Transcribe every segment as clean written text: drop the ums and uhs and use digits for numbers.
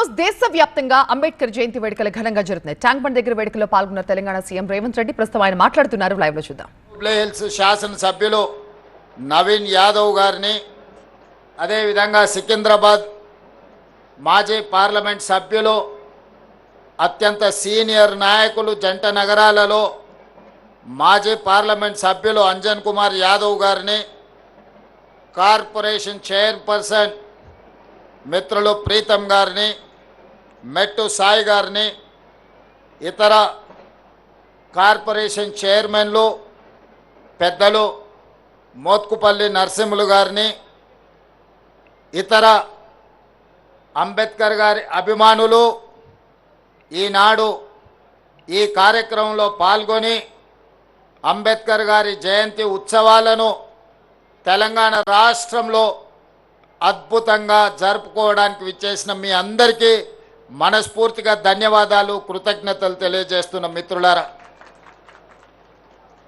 రోజు దేశవ్యాప్తంగా అంబేద్కర్ జయంతి వేడుకలు ఘనంగా జరుగుతున్నాయి. ట్యాంక్ బండ్ దగ్గర వేడుకల్లో పాల్గొన్న తెలంగాణ సీఎం రేవంత్ రెడ్డి ప్రస్తుతం ఆయన మాట్లాడుతున్నారు. లైవ్ లో చూద్దాం. హిల్స్ శాసనసభ్యులు నవీన్ యాదవ్ గారిని, అదేవిధంగా సికింద్రాబాద్ మాజీ పార్లమెంట్ సభ్యులు, అత్యంత సీనియర్ నాయకులు, జంట నగరాలలో మాజీ పార్లమెంట్ సభ్యులు అంజన్ కుమార్ యాదవ్ గారిని, కార్పొరేషన్ చైర్పర్సన్ మిత్రులు ప్రీతం గారిని, మెట్టు సాయి గారిని, ఇతర కార్పొరేషన్ చైర్మన్లు పెద్దలు మోత్కుపల్లి నరసింహులు గారిని, ఇతర అంబేద్కర్ గారి అభిమానులు ఈనాడు ఈ కార్యక్రమంలో పాల్గొని అంబేద్కర్ గారి జయంతి ఉత్సవాలను తెలంగాణ రాష్ట్రంలో అద్భుతంగా జరుపుకోవడానికి విచ్చేసిన మీ అందరికీ మనస్ఫూర్తిగా ధన్యవాదాలు, కృతజ్ఞతలు తెలియజేస్తున్న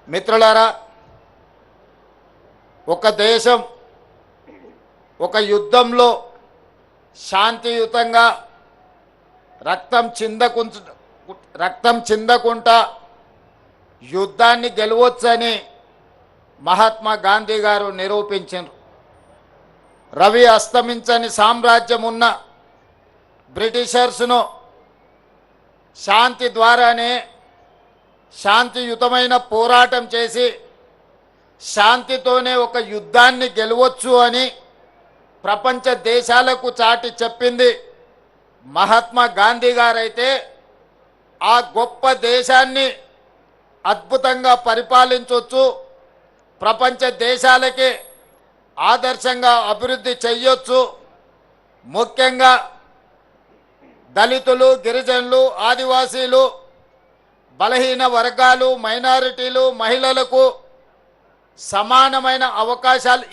మిత్రులారా, ఒక దేశం ఒక యుద్ధంలో శాంతియుతంగా రక్తం చిందకుంటా యుద్ధాన్ని గెలవచ్చని మహాత్మా గాంధీ గారు నిరూపించారు. రవి అస్తమించని సామ్రాజ్యం ఉన్న బ్రిటిషర్స్ను శాంతి ద్వారానే, శాంతియుతమైన పోరాటం చేసి శాంతితోనే ఒక యుద్ధాన్ని గెలవచ్చు అని ప్రపంచ దేశాలకు చాటి చెప్పింది మహాత్మా గాంధీ గారైతే, ఆ గొప్ప దేశాన్ని అద్భుతంగా పరిపాలించవచ్చు, ప్రపంచ దేశాలకి ఆదర్శంగా అభివృద్ధి చెయ్యొచ్చు. ముఖ్యంగా దళితులు, గిరిజనులు, ఆదివాసీలు, బలహీన వర్గాలు, మైనారిటీలు, మహిళలకు సమానమైన అవకాశాలు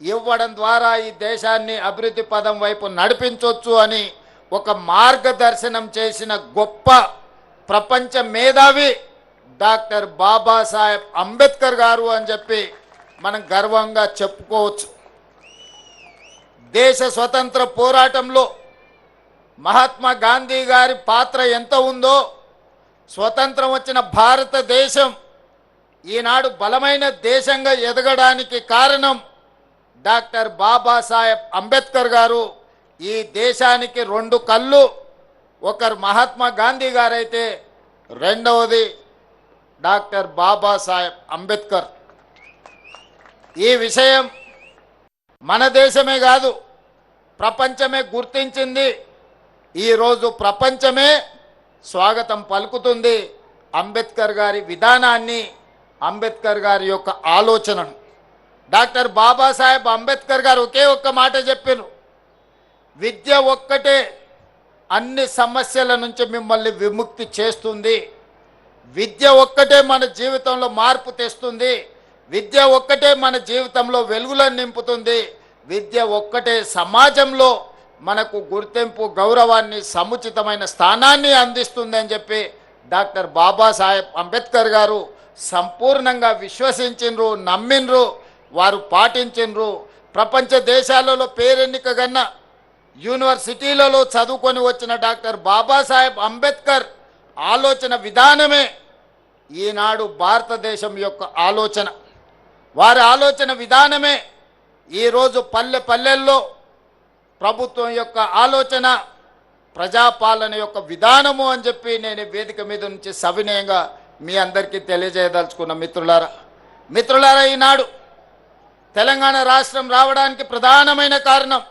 ఇవ్వడం ద్వారా ఈ దేశాన్ని అభివృద్ధి పదం వైపు నడిపించవచ్చు అని ఒక మార్గదర్శనం చేసిన గొప్ప ప్రపంచ మేధావి డాక్టర్ బాబాసాహెబ్ అంబేద్కర్ గారు అని చెప్పి మనం గర్వంగా చెప్పుకోవచ్చు. దేశ స్వతంత్ర పోరాటంలో మహాత్మా గాంధీ గారి పాత్ర ఎంత ఉందో, స్వతంత్రం వచ్చిన భారతదేశం ఈనాడు బలమైన దేశంగా ఎదగడానికి కారణం డాక్టర్ బాబాసాహెబ్ అంబేద్కర్ గారు. ఈ దేశానికి రెండు కళ్ళు, ఒకరు మహాత్మా గాంధీ గారైతే రెండవది డాక్టర్ బాబాసాహెబ్ అంబేద్కర్. ఈ విషయం మన దేశమే కాదు, ప్రపంచమే గుర్తించింది. ఈరోజు ప్రపంచమే స్వాగతం పలుకుతుంది అంబేద్కర్ గారి విధానాన్ని, అంబేద్కర్ గారి యొక్క ఆలోచనను. డాక్టర్ బాబాసాహెబ్ అంబేద్కర్ గారు ఒకే ఒక్క మాట చెప్పారు, విద్య ఒక్కటే అన్ని సమస్యల నుంచి మిమ్మల్ని విముక్తి చేస్తుంది, విద్య ఒక్కటే మన జీవితంలో మార్పు తెస్తుంది, విద్య ఒక్కటే మన జీవితంలో వెలుగులను నింపుతుంది, విద్య ఒక్కటే సమాజంలో మనకు గుర్తింపు, గౌరవాన్ని, సముచితమైన స్థానాన్ని అందిస్తుంది అని చెప్పి డాక్టర్ బాబాసాహెబ్ అంబేద్కర్ గారు సంపూర్ణంగా విశ్వసించిండ్రు, నమ్మిండ్రు, వారు పాటించిండ్రు. ప్రపంచ దేశాలలో పేరెన్నికగన్న యూనివర్సిటీలలో చదువుకొని వచ్చిన డాక్టర్ బాబాసాహెబ్ అంబేద్కర్ ఆలోచన విధానమే ఈనాడు భారతదేశం యొక్క ఆలోచన. వారి ఆలోచన విధానమే ఈరోజు పల్లెల్లో ప్రభుత్వం యొక్క ఆలోచన, ప్రజాపాలన యొక్క విధానము అని చెప్పి నేను వేదిక మీద నుంచి సవినయంగా మీ అందరికీ తెలియజేయదలుచుకున్న మిత్రులారా, ఈనాడు తెలంగాణ రాష్ట్రం రావడానికి ప్రధానమైన కారణం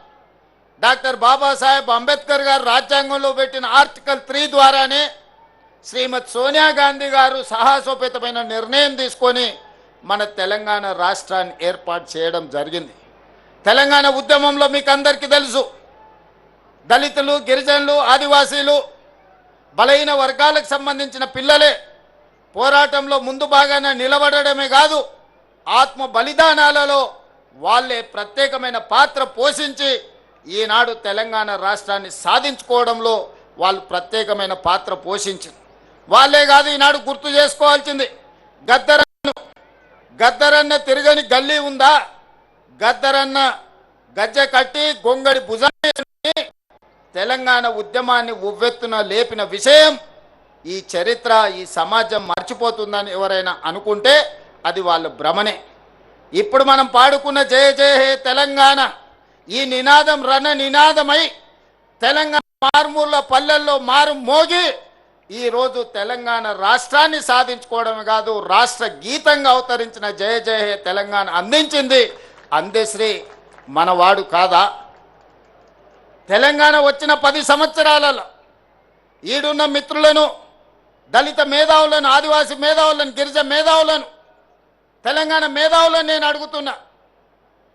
డాక్టర్ బాబాసాహెబ్ అంబేద్కర్ గారు రాజ్యాంగంలో పెట్టిన ఆర్టికల్ 3 ద్వారానే శ్రీమతి సోనియా గాంధీ గారు సాహసోపేతమైన నిర్ణయం తీసుకొని మన తెలంగాణ రాష్ట్రాన్ని ఏర్పాటు చేయడం జరిగింది. తెలంగాణ ఉద్యమంలో మీకు అందరికీ తెలుసు, దళితులు, గిరిజనులు, ఆదివాసీలు, బలహీన వర్గాలకు సంబంధించిన పిల్లలే పోరాటంలో ముందు భాగాన నిలబడడమే కాదు, ఆత్మ బలిదానాలలో వాళ్ళే ప్రత్యేకమైన పాత్ర పోషించి ఈనాడు తెలంగాణ రాష్ట్రాన్ని సాధించుకోవడంలో వాళ్ళు ప్రత్యేకమైన పాత్ర పోషించారు. వాళ్ళే కాదు, ఈనాడు గుర్తు చేసుకోవాల్సింది, గద్దరన్న తిరగని గల్లీ ఉందా? గద్దరన్న గజ్జె కట్టి గొంగడి భుజాన్ని తెలంగాణ ఉద్యమాన్ని ఉవ్వెత్తున లేపిన విషయం ఈ చరిత్ర ఈ సమాజం మర్చిపోతుందని ఎవరైనా అనుకుంటే అది వాళ్ళ భ్రమనే. ఇప్పుడు మనం పాడుకున్న జయ జయ హే తెలంగాణ ఈ నినాదం రణ నినాదమై తెలంగాణ మారుమూల పల్లెల్లో మారు మోగి ఈరోజు తెలంగాణ రాష్ట్రాన్ని సాధించుకోవడమే కాదు రాష్ట్ర గీతంగా అవతరించిన జయ జయ హే తెలంగాణ అందించింది అందశ్రీ మనవాడు కాదా? తెలంగాణ వచ్చిన 10 సంవత్సరాలలో ఈడున్న మిత్రులను, దళిత మేధావులను, ఆదివాసీ మేధావులను, గిరిజ మేధావులను, తెలంగాణ మేధావులను నేను అడుగుతున్నా.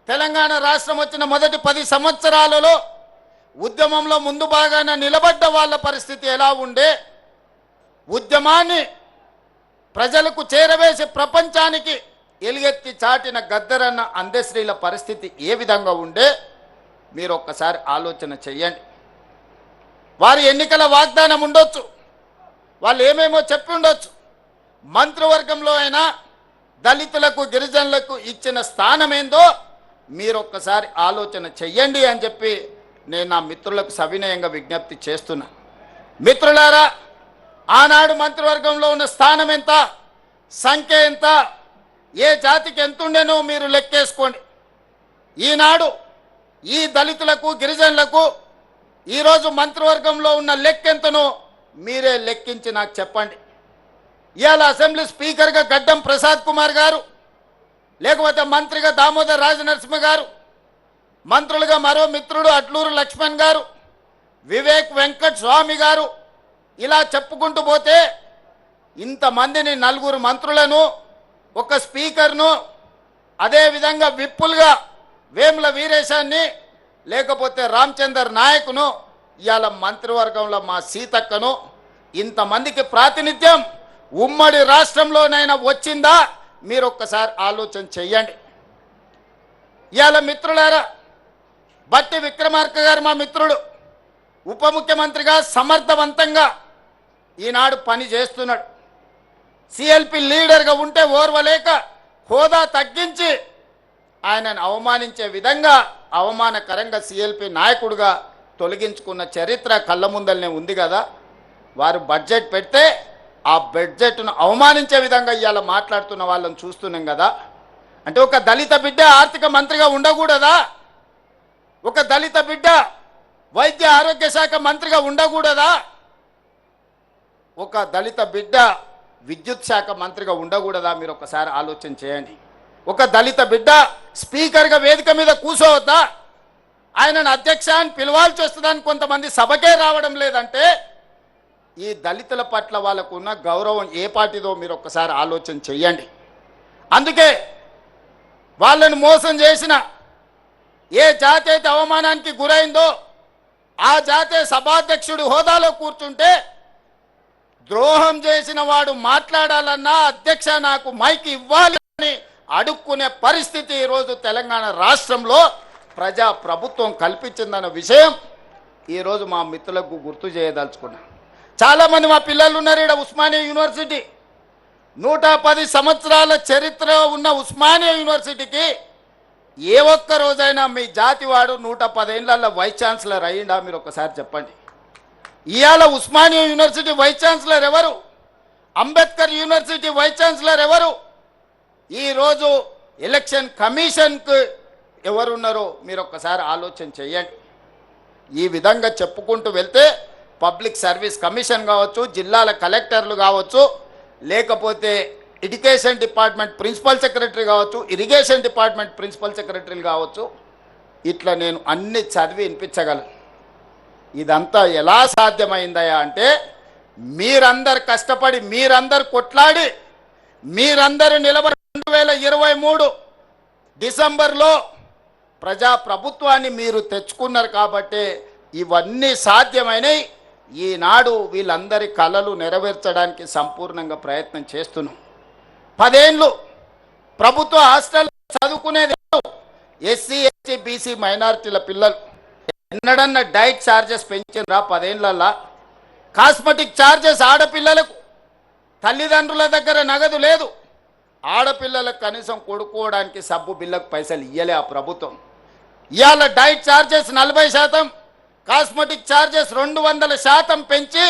తెలంగాణ రాష్ట్రం వచ్చిన మొదటి 10 సంవత్సరాలలో ఉద్యమంలో ముందు భాగాన నిలబడ్డ వాళ్ళ పరిస్థితి ఎలా ఉండే, ఉద్యమాన్ని ప్రజలకు చేరవేసి ప్రపంచానికి ఎలుగెత్తి చాటిన గద్దరన్న అందశ్రీల పరిస్థితి ఏ విధంగా ఉండే మీరు ఒక్కసారి ఆలోచన చెయ్యండి. వారి ఎన్నికల వాగ్దానం ఉండొచ్చు, వాళ్ళు ఏమేమో చెప్పి ఉండొచ్చు. మంత్రివర్గంలో అయినా దళితులకు గిరిజనులకు ఇచ్చిన స్థానం ఏందో మీరు ఒక్కసారి ఆలోచన చెయ్యండి అని చెప్పి నేను నా మిత్రులకు సవినయంగా విజ్ఞప్తి చేస్తున్నా. మిత్రులారా, ఆనాడు మంత్రివర్గంలో ఉన్న స్థానం ఎంత, సంఖ్య ఎంత, ఏ జాతికి ఎంతుండేనో మీరు లెక్కేసుకోండి. ఈనాడు ఈ దళితులకు గిరిజనులకు ఈరోజు మంత్రివర్గంలో ఉన్న లెక్కెంతనో మీరే లెక్కించి నాకు చెప్పండి. ఇవాళ అసెంబ్లీ స్పీకర్గా గడ్డం ప్రసాద్ కుమార్ గారు, లేకపోతే మంత్రిగా దామోదర్ రాజనరసింహ గారు, మంత్రులుగా మరో మిత్రుడు అట్లూరు లక్ష్మణ్ గారు, వివేక్ వెంకట్ స్వామి గారు, ఇలా చెప్పుకుంటూ పోతే ఇంతమందిని 4 మంత్రులను, ఒక స్పీకర్ను, అదేవిధంగా విప్పులుగా వేముల వీరేశాన్ని, లేకపోతే రామచందర్ నాయకును, ఇవాళ మంత్రివర్గంలో మా సీతక్కను, ఇంతమందికి ప్రాతినిధ్యం ఉమ్మడి రాష్ట్రంలోనైనా వచ్చిందా మీరు ఒక్కసారి ఆలోచన చెయ్యండి. ఇవాళ మిత్రులారా, బట్టి విక్రమార్క గారు మా మిత్రుడు, ఉప ముఖ్యమంత్రిగా సమర్థవంతంగా ఈనాడు పని చేస్తున్నాడు. సిఎల్పి లీడర్గా ఉంటే ఓర్వలేక హోదా తగ్గించి ఆయనను అవమానించే విధంగా అవమానకరంగా సిఎల్పి నాయకుడిగా తొలగించుకున్న చరిత్ర కళ్ళ ముందలనే ఉంది కదా. వారు బడ్జెట్ పెడితే ఆ బడ్జెట్ను అవమానించే విధంగా ఇవాళ మాట్లాడుతున్న వాళ్ళని చూస్తున్నాం కదా. అంటే ఒక దళిత బిడ్డ ఆర్థిక మంత్రిగా ఉండకూడదా? ఒక దళిత బిడ్డ వైద్య ఆరోగ్య శాఖ మంత్రిగా ఉండకూడదా? ఒక దళిత బిడ్డ విద్యుత్ శాఖ మంత్రిగా ఉండకూడదా? మీరు ఒకసారి ఆలోచన చేయండి. ఒక దళిత బిడ్డ స్పీకర్గా వేదిక మీద కూర్చోవద్దా? ఆయనను అధ్యక్ష అని పిలవాల్సి వస్తుందని కొంతమంది సభకే రావడం లేదంటే ఈ దళితుల పట్ల వాళ్ళకు ఉన్న గౌరవం ఏ పాటిదో మీరు ఒక్కసారి ఆలోచన చెయ్యండి. అందుకే వాళ్ళను మోసం చేసిన ఏ జాతి అయితే అవమానానికి గురైందో ఆ జాతే సభాధ్యక్షుడి హోదాలో కూర్చుంటే ద్రోహం చేసిన వాడు మాట్లాడాలన్నా అధ్యక్ష నాకు మైక్ ఇవ్వాలి అని అడుక్కునే పరిస్థితి ఈరోజు తెలంగాణ రాష్ట్రంలో ప్రజా ప్రభుత్వం కల్పించిందన్న విషయం ఈరోజు మా మిత్రులకు గుర్తు చేయదలుచుకున్నా. చాలామంది మా పిల్లలు ఉన్నారు ఇక్కడ ఉస్మానియా యూనివర్సిటీ, 110 సంవత్సరాల చరిత్ర ఉన్న ఉస్మానియా యూనివర్సిటీకి ఏ ఒక్క రోజైనా మీ జాతి వాడు 110 ఏళ్లలో వైస్ ఛాన్సలర్ అయ్యిందా మీరు ఒకసారి చెప్పండి. ఇవాళ ఉస్మానియా యూనివర్సిటీ వైస్ ఛాన్సలర్ ఎవరు? అంబేద్కర్ యూనివర్సిటీ వైస్ ఛాన్సలర్ ఎవరు? ఈరోజు ఎలక్షన్ కమిషన్కు ఎవరున్నారో మీరు ఒక్కసారి ఆలోచన చేయండి. ఈ విధంగా చెప్పుకుంటూ వెళ్తే పబ్లిక్ సర్వీస్ కమిషన్ కావచ్చు, జిల్లాల కలెక్టర్లు కావచ్చు, లేకపోతే ఎడ్యుకేషన్ డిపార్ట్మెంట్ ప్రిన్సిపల్ సెక్రటరీ కావచ్చు, ఇరిగేషన్ డిపార్ట్మెంట్ ప్రిన్సిపల్ సెక్రటరీలు కావచ్చు, ఇట్లా నేను అన్ని చదివి వినిపించగలను. ఇదంతా ఎలా సాధ్యమైందయా అంటే మీరందరు కష్టపడి, మీరందరు కొట్లాడి, మీరందరూ నిలబడి 2023 డిసెంబర్లో ప్రజాప్రభుత్వాన్ని మీరు తెచ్చుకున్నారు కాబట్టి ఇవన్నీ సాధ్యమైనవి. ఈనాడు వీళ్ళందరి కలలు నెరవేర్చడానికి సంపూర్ణంగా ప్రయత్నం చేస్తున్నాం. 10 ఏళ్ళు ప్రభుత్వ హాస్టల్ చదువుకునేది ఎస్సీ ఎస్టీ బీసీ మైనారిటీల పిల్లలు. ఎన్నడన్నా డైట్ ఛార్జెస్ పెంచినరా 10 ఏళ్ళల్లో? కాస్మెటిక్ ఛార్జెస్ ఆడపిల్లలకు తల్లిదండ్రుల దగ్గర నగదు లేదు, ఆడపిల్లలకు కనీసం కొడుకోవడానికి సబ్బు బిల్లకు పైసలు ఇయ్యలే ఆ ప్రభుత్వం. ఇవాళ డైట్ ఛార్జెస్ 40%, కాస్మెటిక్ ఛార్జెస్ 200% పెంచి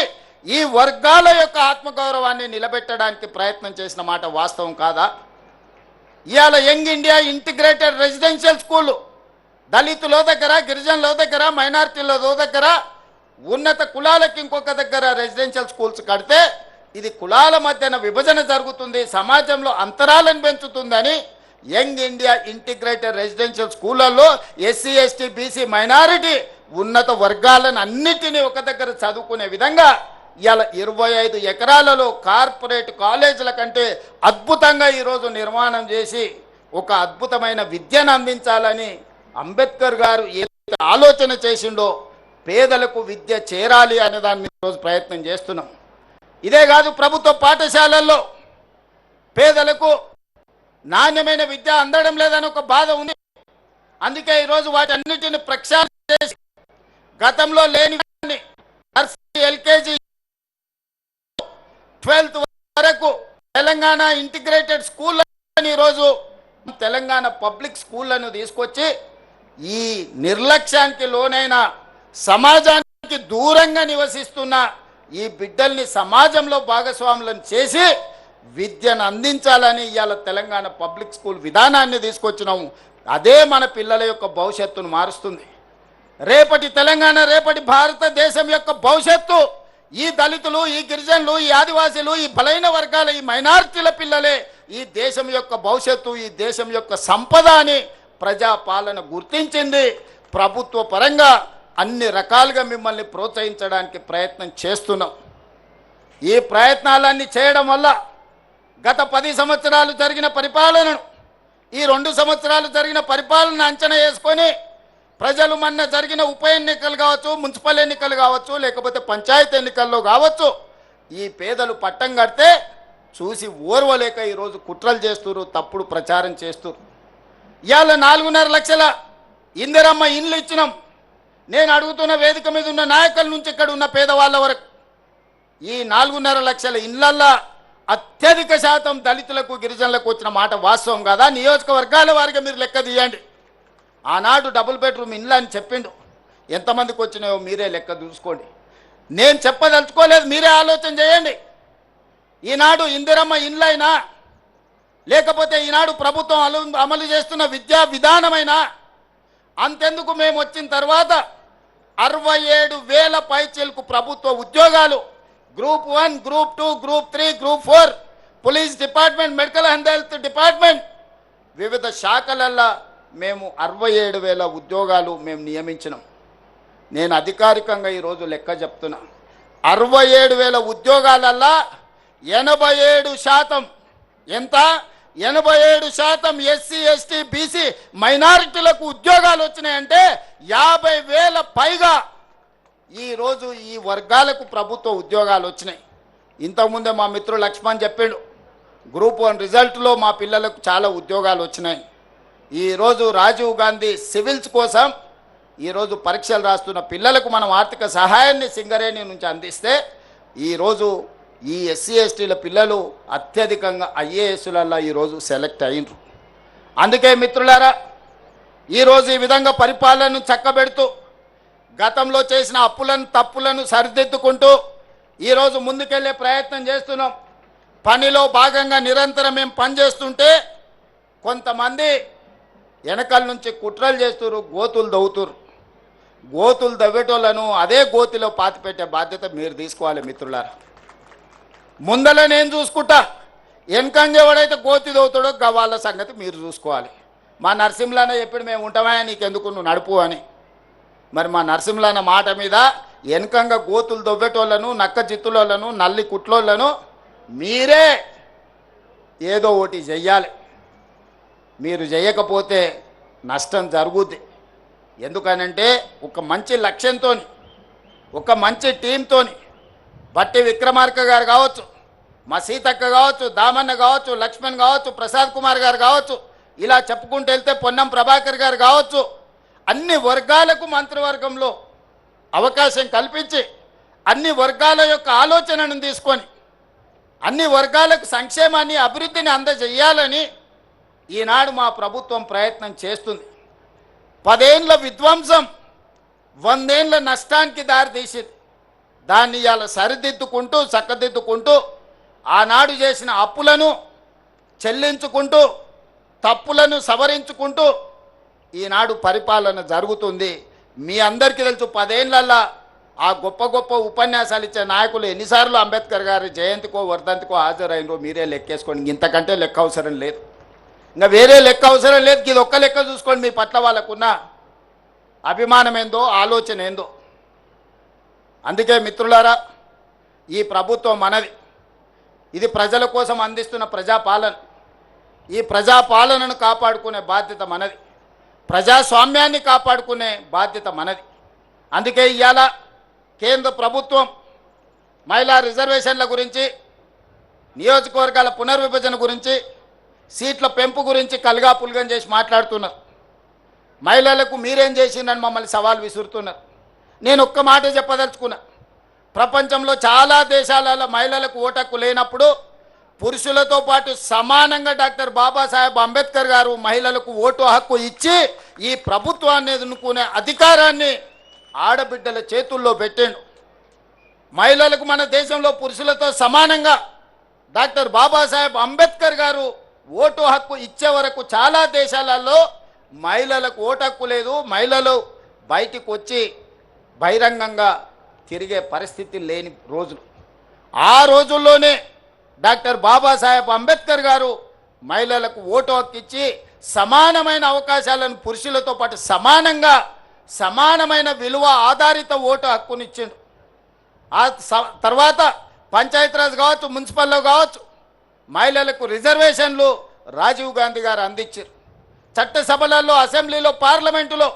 ఈ వర్గాల యొక్క ఆత్మగౌరవాన్ని నిలబెట్టడానికి ప్రయత్నం చేసిన మాట వాస్తవం కాదా? ఇవాళ young India integrated residential school దళితుల దగ్గర, గిరిజనుల దగ్గర, మైనారిటీల దగ్గర, ఉన్నత కులాలకు ఇంకొక దగ్గర రెసిడెన్షియల్ స్కూల్స్ కడితే ఇది కులాల మధ్యన విభజన జరుగుతుంది, సమాజంలో అంతరాలను పెంచుతుందని యంగ్ ఇండియా ఇంటిగ్రేటెడ్ రెసిడెన్షియల్ స్కూళ్ళల్లో ఎస్సీ, ఎస్టీ, బీసీ, మైనారిటీ ఉన్నత వర్గాలను అన్నిటినీ ఒక దగ్గర చదువుకునే విధంగా ఇవాళ 25 ఎకరాలలో కార్పొరేట్ కాలేజీల కంటే అద్భుతంగా ఈరోజు నిర్మాణం చేసి ఒక అద్భుతమైన విద్యను అందించాలని అంబేద్కర్ గారు ఏదైతే ఆలోచన చేసిండో పేదలకు విద్య చేరాలి అనే దాని మీద ఈరోజు ప్రయత్నం చేస్తున్నాం. ఇదే కాదు, ప్రభుత్వ పాఠశాలల్లో పేదలకు నాణ్యమైన విద్య అందడం లేదని ఒక బాధ ఉంది. అందుకే ఈరోజు వాటన్నిటిని ప్రక్షాళన చేసి గతంలో లేని నర్సరీ, ఎల్కేజీ, 12th వరకు తెలంగాణ ఇంటిగ్రేటెడ్ స్కూల్ ఈరోజు తెలంగాణ పబ్లిక్ స్కూళ్లను తీసుకొచ్చి ఈ నిర్లక్ష్యానికి లోనైన సమాజానికి దూరంగా నివసిస్తున్న ఈ బిడ్డల్ని సమాజంలో భాగస్వాములను చేసి విద్యను అందించాలని ఇవాళ తెలంగాణ పబ్లిక్ స్కూల్ విధానాన్ని తీసుకొచ్చినాము. అదే మన పిల్లల యొక్క భవిష్యత్తును మారుస్తుంది. రేపటి తెలంగాణ, రేపటి భారతదేశం యొక్క భవిష్యత్తు ఈ దళితులు, ఈ గిరిజనులు, ఈ ఆదివాసీలు, ఈ బలైన వర్గాల, ఈ మైనారిటీల పిల్లలే ఈ దేశం యొక్క భవిష్యత్తు, ఈ దేశం యొక్క సంపద అని ప్రజాపాలన గుర్తించింది. ప్రభుత్వ పరంగా అన్ని రకాలుగా మిమ్మల్ని ప్రోత్సహించడానికి ప్రయత్నం చేస్తున్నాం. ఈ ప్రయత్నాలన్నీ చేయడం వల్ల గత 10 సంవత్సరాలు జరిగిన పరిపాలనను, ఈ 2 సంవత్సరాలు జరిగిన పరిపాలన అంచనా వేసుకొని ప్రజలు మొన్న జరిగిన ఉప ఎన్నికలు కావచ్చు, మున్సిపల్ ఎన్నికలు కావచ్చు, లేకపోతే పంచాయతీ ఎన్నికల్లో కావచ్చు, ఈ పేదలు పట్టం కడితే చూసి ఓర్వలేక ఈరోజు కుట్రలు చేస్తున్నారు, తప్పుడు ప్రచారం చేస్తున్నారు. ఇవాళ 4.5 లక్షల ఇందిరమ్మ ఇండ్లు ఇచ్చినాం. నేను అడుగుతున్న వేదిక మీద ఉన్న నాయకుల నుంచి ఇక్కడ ఉన్న పేదవాళ్ళ వరకు ఈ 4.5 లక్షల ఇండ్లల్లో అత్యధిక శాతం దళితులకు, గిరిజనులకు వచ్చిన మాట వాస్తవం కాదా? నియోజకవర్గాల వారికి మీరు లెక్క తీయండి. ఆనాడు డబుల్ బెడ్రూమ్ ఇండ్లు అని చెప్పిండు, ఎంతమందికి వచ్చినాయో మీరే లెక్క చూసుకోండి. నేను చెప్పదలుచుకోలేదు, మీరే ఆలోచన చేయండి. ఈనాడు ఇందిరమ్మ ఇండ్లైనా, లేకపోతే ఈనాడు ప్రభుత్వం అమలు చేస్తున్న విద్యా విధానమైనా, అంతెందుకు మేము వచ్చిన తర్వాత 67,000 పైచీలకు ప్రభుత్వ ఉద్యోగాలు, group 1, group 2, group 3, group 4, police department, medical and health department, వివిధ శాఖలల్లో మేము 67,000 ఉద్యోగాలు మేము నియమించినాం. నేను అధికారికంగా ఈరోజు లెక్క చెప్తున్నా. 67,000 ఉద్యోగాలల్లో 87% ఎంత? 87% ఎస్సీ, ఎస్టీ, బీసీ, మైనారిటీలకు ఉద్యోగాలు వచ్చినాయంటే 50,000 పైగా ఈరోజు ఈ వర్గాలకు ప్రభుత్వ ఉద్యోగాలు వచ్చినాయి. ఇంతకుముందే మా మిత్రుడు లక్ష్మణ్ చెప్పిండు, గ్రూప్ 1 రిజల్ట్లో మా పిల్లలకు చాలా ఉద్యోగాలు వచ్చినాయి. ఈరోజు రాజీవ్ గాంధీ సివిల్స్ కోసం ఈరోజు పరీక్షలు రాస్తున్న పిల్లలకు మనం ఆర్థిక సహాయాన్ని సింగరేణి నుంచి అందిస్తే ఈరోజు ఈ ఎస్సీ, ఎస్టీల పిల్లలు అత్యధికంగా ఐఏఎస్లలో ఈరోజు సెలెక్ట్ అయినరు. అందుకే మిత్రులారా, ఈరోజు ఈ విధంగా పరిపాలనను చక్కబెడుతూ గతంలో చేసిన అప్పులను, తప్పులను సరిదిద్దుకుంటూ ఈరోజు ముందుకెళ్లే ప్రయత్నం చేస్తున్నాం. పనిలో భాగంగా నిరంతరం మేము పనిచేస్తుంటే కొంతమంది వెనకాల నుంచి కుట్రలు చేస్తున్నారు, గోతులు దవ్వుతున్నారు. గోతులు దవ్వేటోళ్ళను అదే గోతిలో పాతిపెట్టే బాధ్యత మీరు తీసుకోవాలి మిత్రులారా. ముందల నేను చూసుకుంటా, వెనకంగా ఎవడైతే గోతి దవ్వుతాడో వాళ్ళ సంగతి మీరు చూసుకోవాలి. మా నరసింహులన్న చెప్పాడు, మేము ఉంటామా నీకెందుకు, నువ్వు నడుపు అని. మరి మా నరసింహులన్న మాట మీద వెనకంగా గోతులు దవ్వేటోళ్ళను, నక్క జిత్తులోళ్ళను, నల్లి కుట్లోళ్ళను మీరే ఏదో ఒకటి చెయ్యాలి. మీరు చేయకపోతే నష్టం జరుగుద్ది. ఎందుకనంటే ఒక మంచి లక్ష్యంతో, ఒక మంచి టీంతో బట్టి విక్రమార్క గారు కావచ్చు, మా సీతక్క కావచ్చు, దామన్న కావచ్చు, లక్ష్మణ్ కావచ్చు, ప్రసాద్ కుమార్ గారు కావచ్చు, ఇలా చెప్పుకుంటూ వెళ్తే పొన్నం ప్రభాకర్ గారు కావచ్చు, అన్ని వర్గాలకు మంత్రివర్గంలో అవకాశం కల్పించి అన్ని వర్గాల యొక్క ఆలోచనను తీసుకొని అన్ని వర్గాలకు సంక్షేమాన్ని, అభివృద్ధిని అందజేయాలని ఈనాడు మా ప్రభుత్వం ప్రయత్నం చేస్తుంది. 10 ఏళ్ల విధ్వంసం 100 ఏళ్ల నష్టానికి దారితీసింది. దాన్ని ఇవాళ సరిదిద్దుకుంటూ చక్కదిద్దుకుంటూ ఆనాడు చేసిన అప్పులను చెల్లించుకుంటూ తప్పులను సవరించుకుంటూ ఈనాడు పరిపాలన జరుగుతుంది. మీ అందరికీ తెలుసు 10 ఏళ్లల్లా ఆ గొప్ప గొప్ప ఉపన్యాసాలు ఇచ్చే నాయకులు ఎన్నిసార్లు అంబేద్కర్ గారి జయంతికో వర్ధంతికో హాజరైనరో మీరే లెక్కేసుకోండి. ఇంతకంటే లెక్క అవసరం లేదు, ఇంకా వేరే లెక్క అవసరం లేదు. ఇది ఒక్క లెక్క చూసుకోండి, మీ పట్ల వాళ్ళకున్న అభిమానం ఏందో ఆలోచన ఏందో. అందుకే మిత్రులారా, ఈ ప్రభుత్వం మనది. ఇది ప్రజల కోసం అందిస్తున్న ప్రజాపాలన. ఈ ప్రజాపాలనను కాపాడుకునే బాధ్యత మనది, ప్రజాస్వామ్యాన్ని కాపాడుకునే బాధ్యత మనది. అందుకే ఇవాళ కేంద్ర ప్రభుత్వం మహిళా రిజర్వేషన్ల గురించి, నియోజకవర్గాల పునర్విభజన గురించి, సీట్ల పెంపు గురించి కలగాపులగం చేసి మాట్లాడుతున్నారు. మహిళలకు మీరేం చేసిందని మమ్మల్ని సవాల్ విసురుతున్నారు. నేను ఒక్క మాట చెప్పదలుచుకున్నా. ప్రపంచంలో చాలా దేశాలలో మహిళలకు ఓటు హక్కు లేనప్పుడు పురుషులతో పాటు సమానంగా డాక్టర్ బాబాసాహెబ్ అంబేద్కర్ గారు మహిళలకు ఓటు హక్కు ఇచ్చి ఈ ప్రభుత్వాన్ని ఎన్నుకునే అధికారాన్ని ఆడబిడ్డల చేతుల్లో పెట్టాడు. మహిళలకు మన దేశంలో పురుషులతో సమానంగా డాక్టర్ బాబాసాహెబ్ అంబేద్కర్ గారు ఓటు హక్కు ఇచ్చే వరకు చాలా దేశాలలో మహిళలకు ఓటు హక్కు లేదు. మహిళలు బయటికి వచ్చి బహిరంగంగా తిరిగే పరిస్థితి లేని రోజులు. ఆ రోజుల్లోనే డాక్టర్ బాబాసాహెబ్ అంబేద్కర్ గారు మహిళలకు ఓటు హక్కు ఇచ్చి సమానమైన అవకాశాలను పురుషులతో పాటు సమానమైన విలువ ఆధారిత ఓటు హక్కునిచ్చిండు. ఆ తర్వాత పంచాయతీరాజ్ కావచ్చు, మున్సిపల్లో కావచ్చు, మహిళలకు రిజర్వేషన్లు రాజీవ్ గాంధీ గారు అందించారు. చట్టసభలలో, అసెంబ్లీలో, పార్లమెంటులో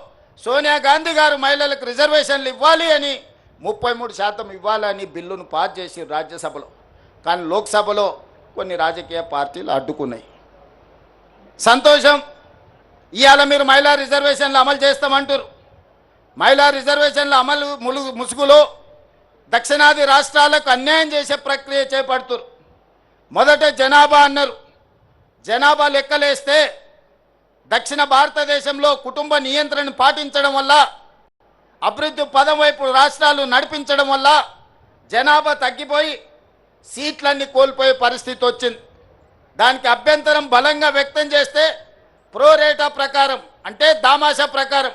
సోనియా గాంధీ గారు మహిళలకు రిజర్వేషన్లు ఇవ్వాలి అని 33% ఇవ్వాలని బిల్లును పాస్ చేసి రాజ్యసభలో. కానీ లోక్సభలో కొన్ని రాజకీయ పార్టీలు అడ్డుకున్నాయి. సంతోషం, ఇవాళ మీరు మహిళా రిజర్వేషన్లు అమలు చేస్తామంటారు. మహిళా రిజర్వేషన్ల అమలు ముసుగులో దక్షిణాది రాష్ట్రాలకు అన్యాయం చేసే ప్రక్రియ చేపడుతున్నారు. మొదట జనాభా అన్నారు. జనాభా లెక్కలేస్తే దక్షిణ భారతదేశంలో కుటుంబ నియంత్రణను పాటించడం వల్ల, అభివృద్ధి పదం వైపు రాష్ట్రాలు నడిపించడం వల్ల జనాభా తగ్గిపోయి సీట్లన్నీ కోల్పోయే పరిస్థితి వచ్చింది. దానికి అభ్యంతరం బలంగా వ్యక్తం చేస్తే ప్రోరేటా ప్రకారం, అంటే దామాషా ప్రకారం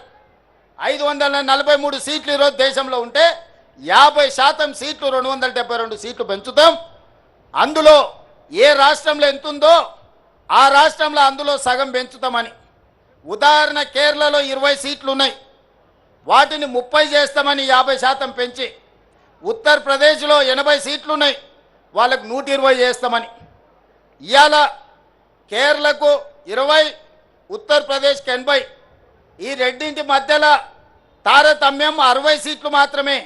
543 సీట్లు ఈరోజు దేశంలో ఉంటే 50% సీట్లు 272 సీట్లు పెంచుతాం. అందులో ఏ రాష్ట్రంలో ఎంత ఉందో ఆ రాష్ట్రంలో అందులో సగం పెంచుతామని. ఉదాహరణ, కేరళలో 20 సీట్లు ఉన్నాయి, వాటిని 30 చేస్తామని 50% పెంచి. ఉత్తరప్రదేశ్లో 80 సీట్లు ఉన్నాయి, వాళ్ళకు 120 చేస్తామని. ఇవాళ కేరళకు 20, ఉత్తరప్రదేశ్కి 80. ఈ రెండింటి మధ్యలో తారతమ్యం 60 సీట్లు మాత్రమే.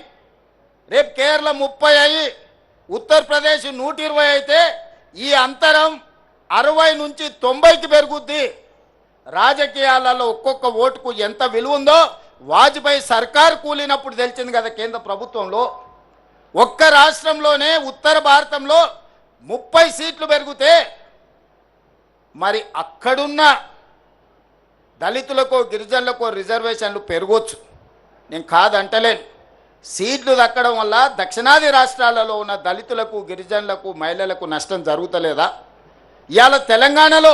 రేపు కేరళ 30 అయ్యి ఉత్తరప్రదేశ్ 120 అయితే ఈ అంతరం 60 నుంచి 90కి పెరుగుద్ది. రాజకీయాలలో ఒక్కొక్క ఓటుకు ఎంత విలువ ఉందో వాజ్పేయి సర్కారు కూలినప్పుడు తెలిసింది కదా కేంద్ర ప్రభుత్వంలో. ఒక్క రాష్ట్రంలోనే ఉత్తర భారతంలో 30 సీట్లు పెరిగితే మరి అక్కడున్న దళితులకు, గిరిజనులకు రిజర్వేషన్లు పెరగవచ్చు, నేను కాదంటలేను. సీట్లు దక్కడం వల్ల దక్షిణాది రాష్ట్రాలలో ఉన్న దళితులకు, గిరిజనులకు, మహిళలకు నష్టం జరుగుతలేదా? ఇవాళ తెలంగాణలో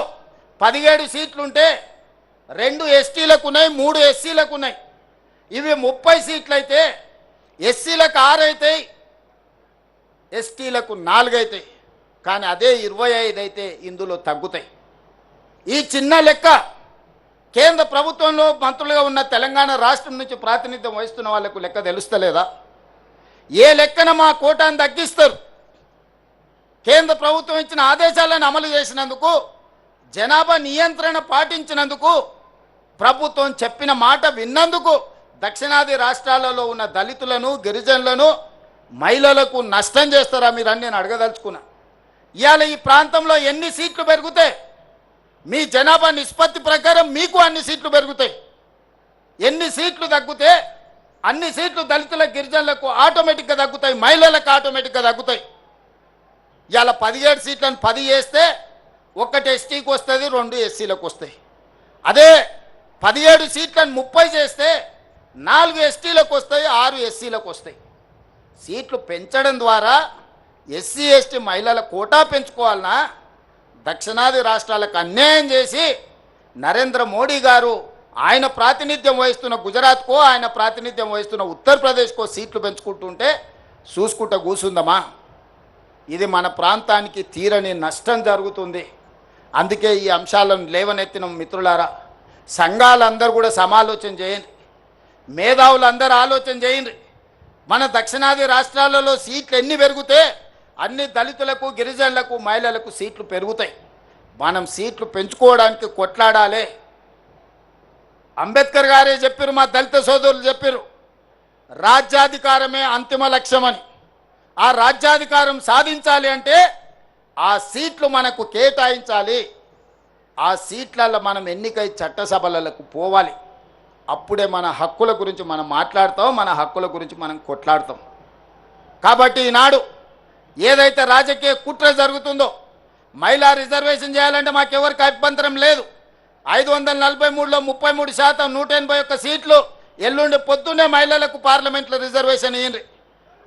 17 సీట్లుంటే 2 ఎస్టీలకు ఉన్నాయి, 3 ఎస్సీలకు ఉన్నాయి. ఇవి 30 సీట్లు అయితే ఎస్సీలకు 6 అవుతాయి, ఎస్టీలకు 4 అవుతాయి. కానీ అదే 25 అయితే ఇందులో తగ్గుతాయి. ఈ చిన్న లెక్క కేంద్ర ప్రభుత్వంలో మంత్రులుగా ఉన్న తెలంగాణ రాష్ట్రం నుంచి ప్రాతినిధ్యం వహిస్తున్న వాళ్లకు లెక్క తెలుస్తలేదా? ఏ లెక్కన మా కోటాను తగ్గిస్తారు? కేంద్ర ప్రభుత్వం ఇచ్చిన ఆదేశాలను అమలు చేసినందుకు, జనాభా నియంత్రణ పాటించినందుకు, ప్రభుత్వం చెప్పిన మాట విన్నందుకు దక్షిణాది రాష్ట్రాలలో ఉన్న దళితులను, గిరిజనులను, మహిళలకు నష్టం చేస్తారా మీరని నేను అడగదలుచుకున్నా. ఇవాళ ఈ ప్రాంతంలో ఎన్ని సీట్లు పెరుగుతాయి? మీ జనాభా నిష్పత్తి ప్రకారం మీకు అన్ని సీట్లు పెరుగుతాయి. ఎన్ని సీట్లు తగ్గితే అన్ని సీట్లు దళితుల, గిరిజనులకు ఆటోమేటిక్గా తగ్గుతాయి, మహిళలకు ఆటోమేటిక్గా తగ్గుతాయి. ఇవాళ 17 సీట్లను 10 చేస్తే 1 ఎస్టీకి వస్తుంది, 2 ఎస్సీలకు వస్తాయి. అదే 17 సీట్లను 30 చేస్తే 4 ఎస్టీలకు వస్తాయి, 6 ఎస్సీలకు వస్తాయి. సీట్లు పెంచడం ద్వారా ఎస్సీ ఎస్టీ మహిళల కోటా పెంచుకోవాలన్నా, దక్షిణాది రాష్ట్రాలకు అన్యాయం చేసి నరేంద్ర మోడీ గారు ఆయన ప్రాతినిధ్యం వహిస్తున్న గుజరాత్కో, ఆయన ప్రాతినిధ్యం వహిస్తున్న ఉత్తరప్రదేశ్కో సీట్లు పెంచుకుంటుంటే చూసుకుంటూ కూసుందమా? ఇది మన ప్రాంతానికి తీరని నష్టం జరుగుతుంది. అందుకే ఈ అంశాలను లేవనెత్తిన మిత్రులారా, సంఘాలందరూ కూడా సమాలోచన చేయండి, మేధావులందరూ ఆలోచన చేయండి. మన దక్షిణాది రాష్ట్రాలలో సీట్లు ఎన్ని పెరిగితే అన్ని దళితులకు, గిరిజనులకు, మహిళలకు సీట్లు పెరుగుతాయి. మనం సీట్లు పెంచుకోవడానికి కొట్లాడాలి. అంబేద్కర్ గారే చెప్పారు, మా దళిత సోదరులు చెప్పారు, రాజ్యాధికారమే అంతిమ లక్ష్యమని. ఆ రాజ్యాధికారం సాధించాలి అంటే ఆ సీట్లు మనకు కేటాయించాలి. ఆ సీట్లలో మనం ఎన్నికై చట్టసభలకు పోవాలి. అప్పుడే మన హక్కుల గురించి మనం మాట్లాడతాం, మన హక్కుల గురించి మనం కొట్లాడతాం. కాబట్టి ఈనాడు ఏదైతే రాజకీయ కుట్ర జరుగుతుందో, మహిళా రిజర్వేషన్ చేయాలంటే మాకెవరికి అభ్యంతరం లేదు. 543లో 33%, 181 సీట్లు ఎల్లుండి పొద్దున్నే మహిళలకు పార్లమెంట్లో రిజర్వేషన్ ఇయ్యండి.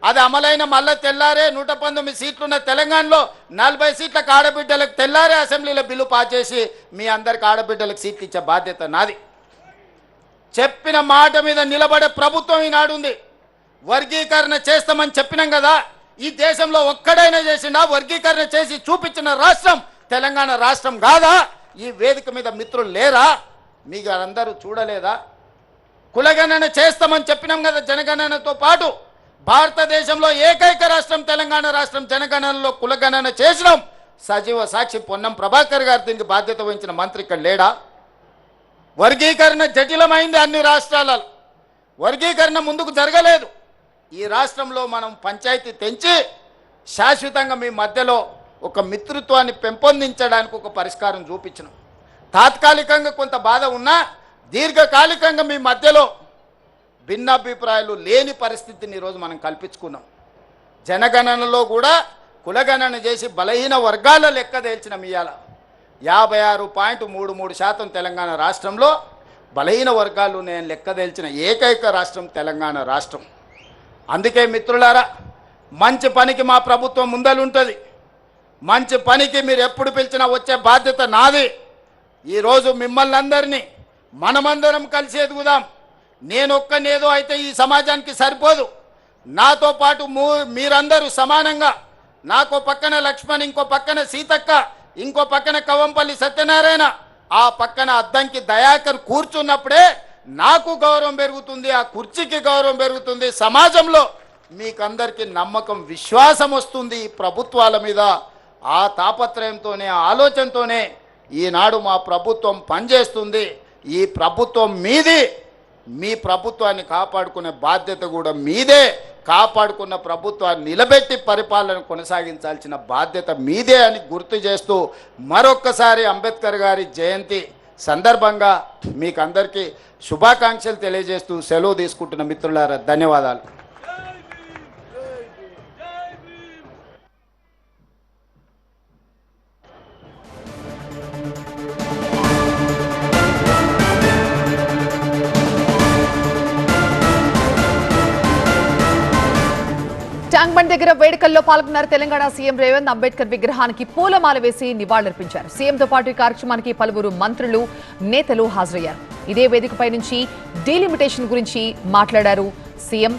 అది అమలైన మళ్ళీ తెల్లారే 119 సీట్లున్న తెలంగాణలో 40 సీట్లకు ఆడబిడ్డలకు తెల్లారే అసెంబ్లీలో బిల్లు పాస్ చేసి మీ అందరికి ఆడబిడ్డలకు సీట్లు ఇచ్చే బాధ్యత నాది. చెప్పిన మాట మీద నిలబడే ప్రభుత్వం ఈనాడు ఉంది. వర్గీకరణ చేస్తామని చెప్పినాం కదా, ఈ దేశంలో ఒక్కడైనా చేసిండా? వర్గీకరణ చేసి చూపించిన రాష్ట్రం తెలంగాణ రాష్ట్రం కాదా? ఈ వేదిక మీద మిత్రులు లేరా? మీకు అందరూ చూడలేదా? కులగణన చేస్తామని చెప్పినాం కదా. జనగణనతో పాటు భారతదేశంలో ఏకైక రాష్ట్రం తెలంగాణ రాష్ట్రం. జనగణనలో కులగణన చేసినాం. సజీవ సాక్షి పొన్నం ప్రభాకర్ గారు దీనికి బాధ్యత వహించిన మంత్రి ఇక్కడ లేడా? వర్గీకరణ జటిలమైంది అన్ని రాష్ట్రాలలో. వర్గీకరణ ముందుకు జరగలేదు. ఈ రాష్ట్రంలో మనం పంచాయతీ తెంచి శాశ్వతంగా మీ మధ్యలో ఒక మిత్రత్వాన్ని పెంపొందించడానికి ఒక పరిష్కారం చూపించినాం. తాత్కాలికంగా కొంత బాధ ఉన్నా దీర్ఘకాలికంగా మీ మధ్యలో భిన్నాభిప్రాయాలు లేని పరిస్థితిని ఈరోజు మనం కల్పించుకున్నాం. జనగణనలో కూడా కులగణన చేసి బలహీన వర్గాల లెక్క తేల్చిన ఇవాళ 56.33% తెలంగాణ రాష్ట్రంలో బలహీన వర్గాలు నేను లెక్క తేల్చిన ఏకైక రాష్ట్రం తెలంగాణ రాష్ట్రం. అందుకే మిత్రులారా, మంచి పనికి మా ప్రభుత్వం ముందలుంటుంది. మంచి పనికి మీరు ఎప్పుడు పిలిచినా వచ్చే బాధ్యత నాది. ఈరోజు మిమ్మల్ని అందరినీ మనమందరం కలిసి ఎదుగుదాం. నేనొక్కనేదో అయితే ఈ సమాజానికి సరిపోదు. నాతో పాటు మీరందరూ సమానంగా, నాకో పక్కన లక్ష్మణ్, ఇంకో పక్కన సీతక్క, ఇంకో పక్కన కవంపల్లి సత్యనారాయణ, ఆ పక్కన అద్దంకి దయాకర్ కూర్చున్నప్పుడే నాకు గౌరవం పెరుగుతుంది, ఆ కుర్చీకి గౌరవం పెరుగుతుంది. సమాజంలో మీకందరికీ నమ్మకం, విశ్వాసం వస్తుంది ఈ ప్రభుత్వాల మీద. ఆ తాపత్రయంతోనే, ఆలోచనతోనే ఈనాడు మా ప్రభుత్వం పనిచేస్తుంది. ఈ ప్రభుత్వం మీది. మీ ప్రభుత్వాన్ని కాపాడుకునే బాధ్యత కూడా మీదే. కాపాడుకున్న ప్రభుత్వాన్ని నిలబెట్టి పరిపాలన కొనసాగించాల్సిన బాధ్యత మీదే అని గుర్తు చేస్తూ మరొక్కసారి అంబేద్కర్ గారి జయంతి సందర్భంగా మీకు అందరికీ శుభాకాంక్షలు తెలియజేస్తూ సెలవు తీసుకుంటున్న మిత్రులారా, ధన్యవాదాలు. ట్యాంక్ బండ్ దగ్గర వేడుకల్లో పాల్గొన్నారు తెలంగాణ సీఎం రేవంత్. అంబేద్కర్ విగ్రహానికి పూలమాల వేసి నివాళులర్పించారు. సీఎంతో పాటు ఈ కార్యక్రమానికి పలువురు మంత్రులు, నేతలు హాజరయ్యారు. ఇదే వేదికపై నుంచి డీలిమిటేషన్ గురించి మాట్లాడారు సీఎం.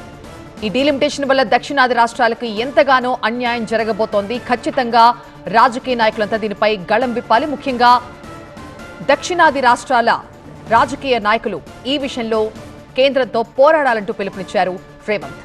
ఈ డీలిమిటేషన్ వల్ల దక్షిణాది రాష్ట్రాలకు ఎంతగానో అన్యాయం జరగబోతోంది. ఖచ్చితంగా రాజకీయ నాయకులంతా దీనిపై గళం విప్పాలి. ముఖ్యంగా దక్షిణాది రాష్ట్రాల రాజకీయ నాయకులు ఈ విషయంలో కేంద్రంతో పోరాడాలంటూ పిలుపునిచ్చారు రేవంత్.